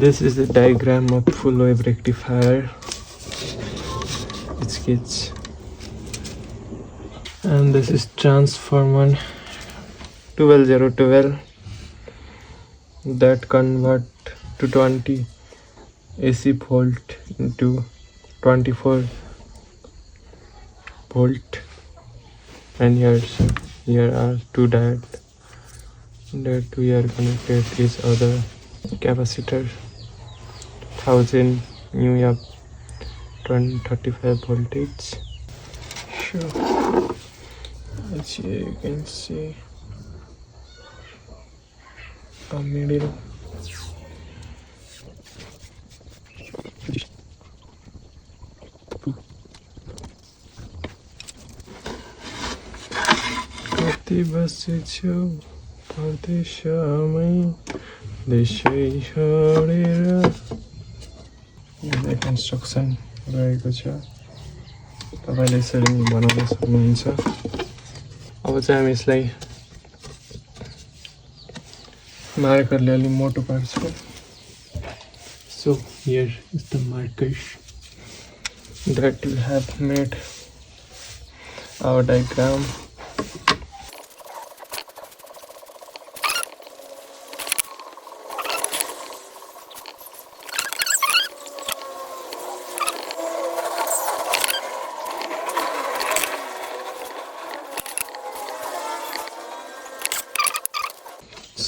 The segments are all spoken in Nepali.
This is the diagram of full wave rectifier. It's kids. And this is transformer 12012 that convert to 20 AC volt into 24 volt. And here are two diodes that we are connected is other capacitor 1000 new up 35 voltage. Sure, here you can see a middle. कति बसेछु परदेशमै देशै छोडेर। यहाँ कन्स्ट्रक्सन रहेको छ, तपाईँले यसरी बनाउन सक्नुहुन्छ। अब चाहिँ हामी यसलाई मार्करले अलि मोटो पार्छौँ। So here is the markers that we have made our diagram.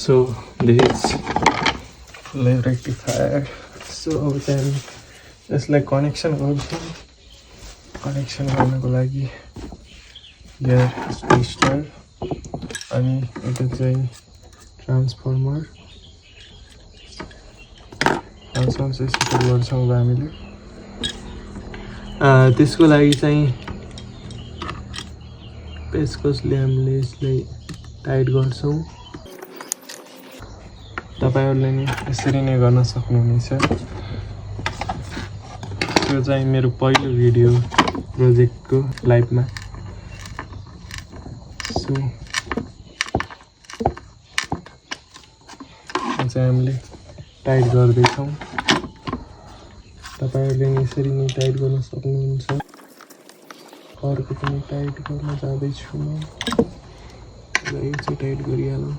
So this is full rectifier. So then यसलाई कनेक्सन गर्छौँ। कनेक्सन गर्नको लागि यहाँ स्टेस्टर अनि यता चाहिँ ट्रान्सफर्मर हाल्छौँ। सेट गर्छौँ अब हामीले। त्यसको लागि चाहिँ पेचकसले हामीले यसलाई टाइट गर्छौँ। तपाईहरुले नि यसरी नै गर्न सक्नुहुनेछ। यो चाहिँ मेरो पहिलो भिडियो प्रोजेक्टको लाइभमा। सो चाहिँ हामीले टाइट गर्दैछौँ। तपाईहरुले नि यसरी नै टाइट गर्न सक्नुहुन्छ। अर्को पनि टाइट गर्न जाँदैछु म। यो चाहिँ टाइट गरिहालौँ।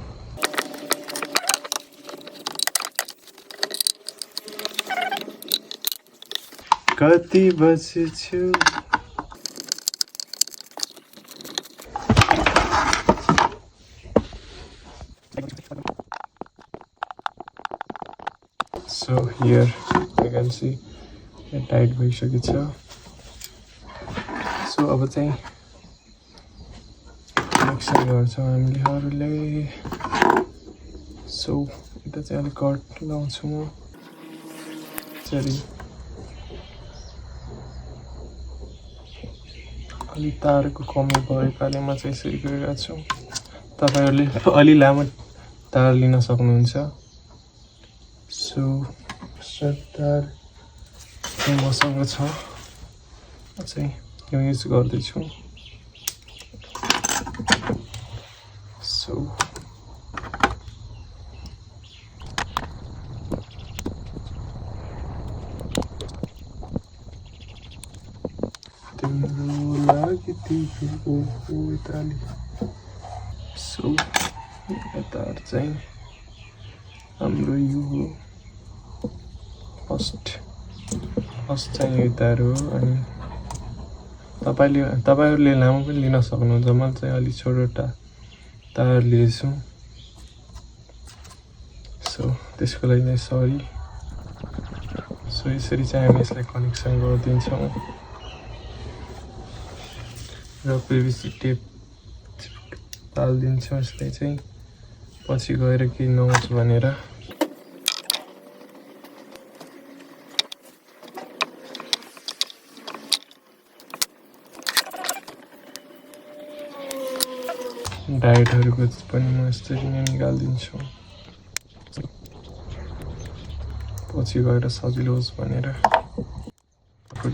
कति बसेछु So here you can see tight भइसकेको छ। सो अब चाहिँ कनेक्सन गर्छौँ हामीले। सो यता चाहिँ अलिक कट लाउँछु म। यसरी अलि तारको कमी भएकाले म चाहिँ यसरी गरिरहेको छु। तपाईहरुले अलि लामो तार लिन सक्नुहुन्छ। सो तार मसँग छ, म चाहिँ यो युज गर्दैछु। सो सो तार चाहिँ हाम्रो यो हो। फर्स्ट चाहिँ यो तार हो। अनि तपाईहरुले लामो पनि लिन सक्नुहुन्छ। म चाहिँ अलि छोटो तार लिएछु। सो त्यसको लागि चाहिँ सरी। सो यसरी चाहिँ हामी यसलाई कनेक्सन गरिदिन्छौँ र पिभिसी टेप हालिदिन्छौँ। यसलाई चाहिँ पछि गएर केही नहोस् भनेर। डायोडहरुको पनि म यसरी नै निकाल्दिन्छु पछि गएर सजिलो होस् भनेर।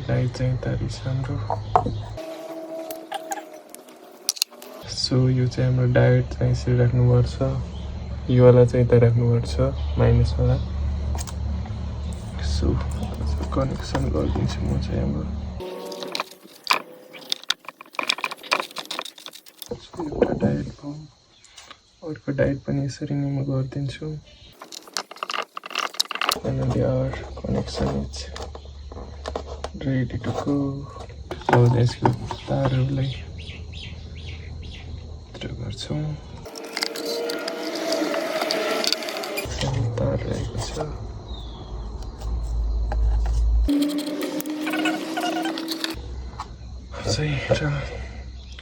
डायोड चाहिँ तारी छ हाम्रो। सो यो चाहिँ हाम्रो डायोड चाहिँ यसरी राख्नुपर्छ। यो वाला चाहिँ यता राख्नुपर्छ, माइनस वाला। सो कनेक्सन गरिदिन्छु म चाहिँ अब एउटा डायोड भयो अर्को डायोड पनि यसरी नै म गरिदिन्छु finally our connection is ready to go अब यसको तारहरूलाई भित्र गर्छौँ तार रहेको छ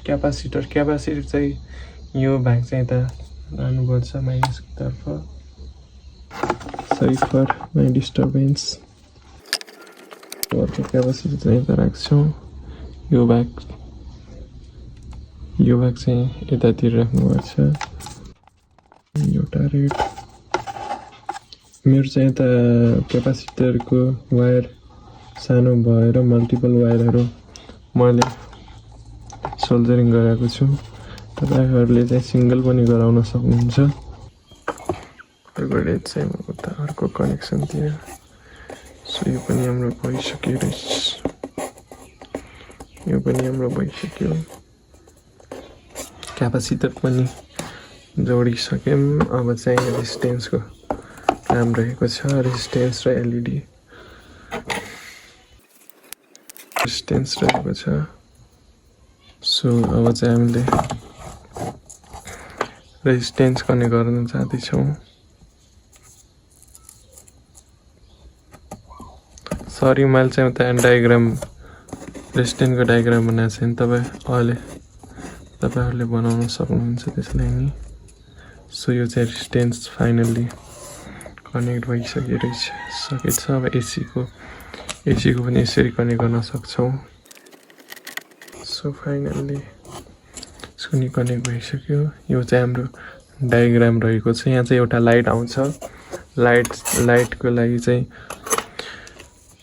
क्यापासिटर चाहिँ यो भाग चाहिँ यता लानुपर्छ माइनसको तर्फ सरी फर माई डिस्टर्बेन्स अर्को क्यापासिटर चाहिँ यता राख्छौँ यो भाग चाहिँ यतातिर राख्नुपर्छ एउटा रेड मेरो चाहिँ यता क्यापासिटरको वायर सानो भएर मल्टिपल वायरहरू मैले सोल्डरिङ गराएको छु तपाईहरुले चाहिँ सिंगल पनि गराउन सक्नुहुन्छ अर्को चाहिँ उता अर्को कनेक्सनतिर सो यो पनि हाम्रो भइसक्यो क्यापासिटर पनि जोडिसक्यौं अब चाहिँ रेजिस्टेन्सको काम रहेको छ रेजिस्टेन्स र एलईडी रेजिस्टेन्स रहेको छ सो अब चाहिँ हामीले रेजिस्टेन्स कनेक्ट गर्न चाहन्छौँ सरी मैले चाहिँ उता डायग्राम रेजिस्टेन्सको डायग्राम बनाएको छैन तपाईहरुले बनाउन सक्नुहुन्छ त्यसलाई नि सो यो चाहिँ रेजिस्टेन्स फाइनली कनेक्ट भइसकेछ अब एसी को पनि यसरी कनेक्ट गर्न सक्छौं सो फाइनली यसको नि कनेक्ट भइसक्यो यो चाहिँ हाम्रो डायग्राम रहेको छ यहाँ चाहिँ एउटा लाइट आउँछ लाइटको लागि चाहिँ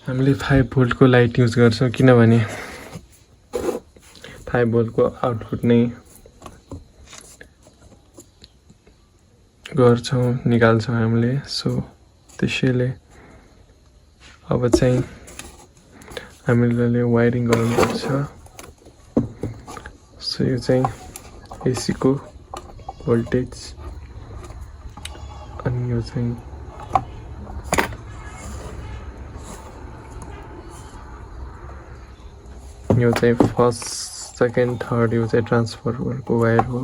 हामीले 5 भोल्ट को लाइट युज गर्छौं किनभने 5 भोल्ट को आउटपुट नै गर्छौं निकाल्छौं हामीले सो त्यसैले अब चाहिँ हामीले वायरिङ गर्नुपर्छ सो यो चाहिँ एसी को भोल्टेज अनि यो चाहिँ फर्स्ट सेकेन्ड थर्ड यो चाहिँ ट्रान्सफर्मरको वायर हो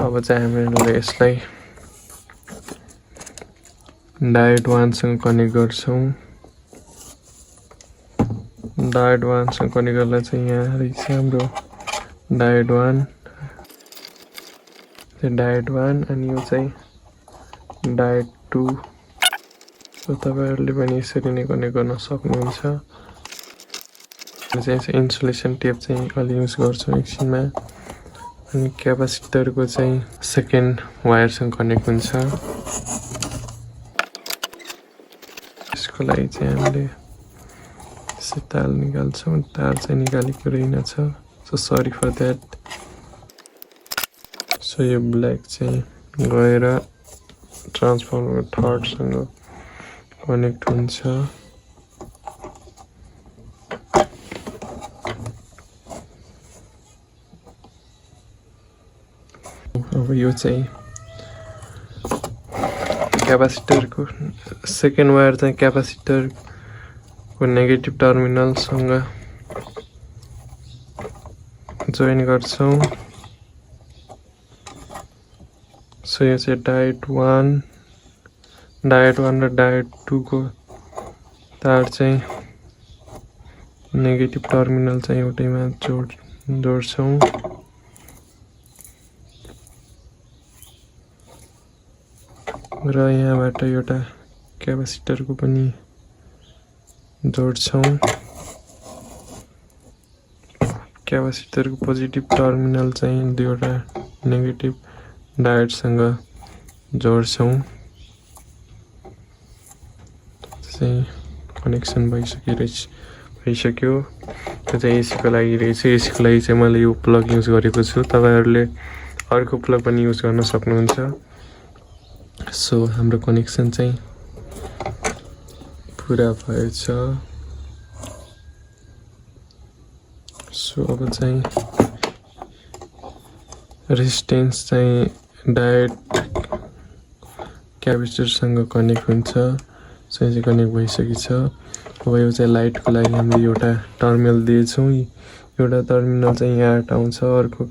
अब चाहिँ हामीले यसलाई डायोड 1 सँग कनेक्ट गर्छौं डायोड 1 सँग कनेक्ट गर्दा चाहिँ यहाँ रहेछ हाम्रो डायोड 1 अनि यो चाहिँ डायोड 2 सो तपाईहरुले पनि यसरी नै कनेक्ट गर्न सक्नुहुन्छ चाहिँ इन्सुलेसन टेप चाहिँ अलि युज गर्छौं एकछिनमा अनि क्यापासिटरको चाहिँ सेकेन्ड वायरसँग कनेक्ट हुन्छ यसको लागि चाहिँ हामीले तार निकाल्छौं तार चाहिँ निकालेको रहेनछ so sorry for that so यो ब्ल्याक चाहिँ गएर ट्रान्सफर्मर थर्ड सँग कनेक्ट हुन्छ अब यो चाहिँ क्यापासिटरको सेकेन्ड वायर चाहिँ क्यापासिटरको नेगेटिभ टर्मिनल सँग जोइन गर्छौं सो यो चाहिँ डायोड 1 र डायोड 2 को तार चाहिँ नेगेटिभ टर्मिनल चाहिँ एउटैमा जोड्छौं र यहाँबाट एउटा क्यापासिटरको पनि जोड्छौं क्यापासिटरको पोजिटिभ टर्मिनल चाहिँ दुईवटा नेगेटिभ डायोडसँग जोड्छौं चाहिँ कनेक्सन भइसक्यो त्यो चाहिँ एसीको लागि रहेछ एसीको लागि चाहिँ मैले यो प्लग युज गरेको छु तपाईहरुले अर्को प्लग पनि युज गर्न सक्नुहुन्छ सो हाम्रो कनेक्सन चाहिँ पुरा भएछ। सो अब चाहिँ रेजिस्टेन्स चाहिँ डायोड क्यापेसिटरसँग कनेक्ट हुन्छ। सो चाहिँ कनेक्ट भइसकेको छ। अब यो चाहिँ लाइटको लागि हामीले एउटा टर्मिनल दिएछौँ। एउटा टर्मिनल चाहिँ यहाँ आउँछ, अर्को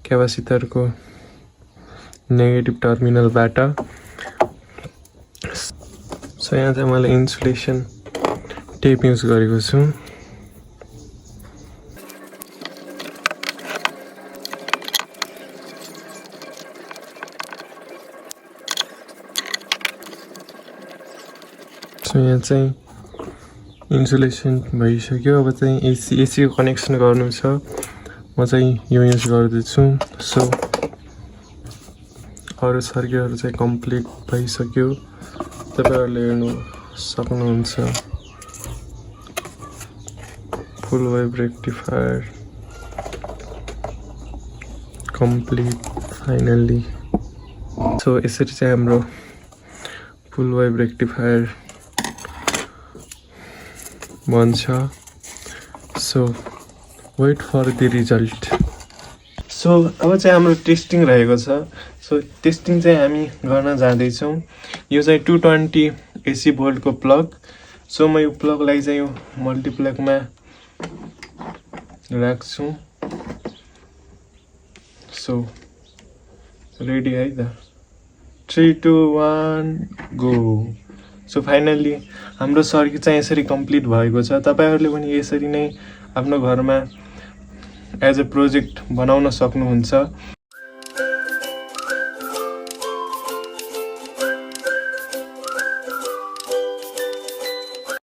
क्यापेसिटरको नेगेटिभ टर्मिनलबाट। सो यहाँ चाहिँ मैले इन्सुलेसन टेप युज गरेको छु। सो यहाँ चाहिँ इन्सुलेसन भइसक्यो। अब चाहिँ एसीको कनेक्सन गर्नु छ। म चाहिँ यो युज गर्दैछु। सो अरू सर्किटहरू चाहिँ कम्प्लिट भइसक्यो। तपाईहरुले हेर्नु सक्नुहुन्छ। Full wave rectifier complete finally. So यसरी चाहिँ हाम्रो फुल वेभ रेक्टिफायर बन्छ। So wait for the result. So अब चाहिँ हाम्रो टेस्टिङ रहेको छ। सो टेस्टिङ चाहिँ हामी गर्न जाँदैछौँ। यो चाहिँ 220 एसी भोल्टको प्लग। सो म यो प्लगलाई चाहिँ यो मल्टिप्लगमा राख्छु। सो रेडी है त? 3 2 1 गो। सो फाइनल्ली हाम्रो सर्किट चाहिँ यसरी कम्प्लिट भएको छ। तपाईहरुले पनि यसरी नै आफ्नो घरमा एज अ प्रोजेक्ट बनाउन सक्नुहुन्छ।